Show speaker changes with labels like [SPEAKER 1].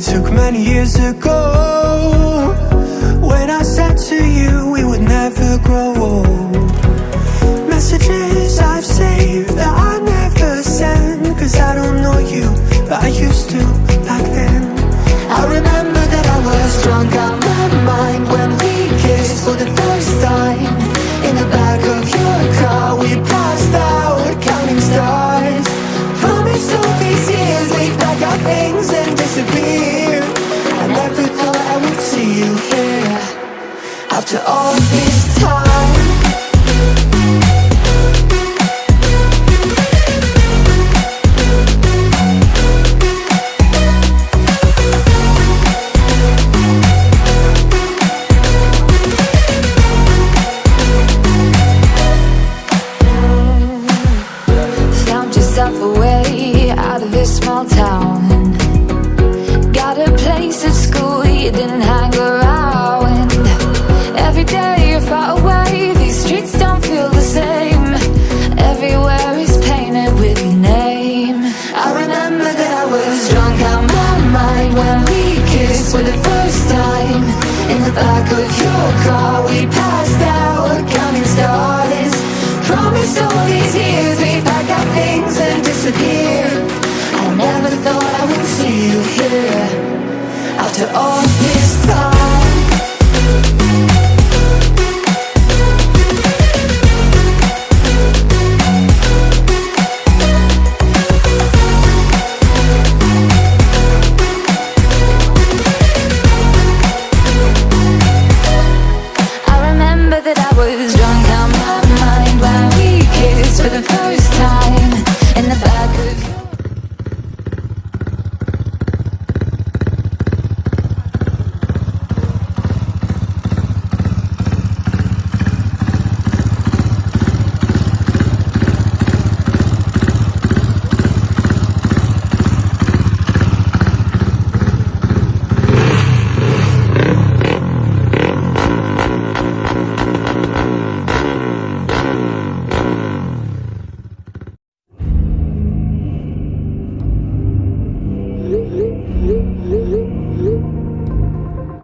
[SPEAKER 1] took many years ago, when I said to you we would never grow old. Messages I've saved that I never send, cause I don't know you, but I used to back then. I remember that I was drunk out my mind when we kissed for the first time. In the back of your car we passed out counting stars. Promised all these years we'd pack our things and disappear. I never thought I would see you here after all this time.
[SPEAKER 2] Small town, got a place at school you didn't hang around. Every day you're far away, these streets don't feel the same. Everywhere is painted with your name. I remember that I was drunk out my mind when we kissed for the first time. In the back of your car we passed out counting stars. Promised all these years we'd pack our things and disappear. I never thought I would see you here after all this time.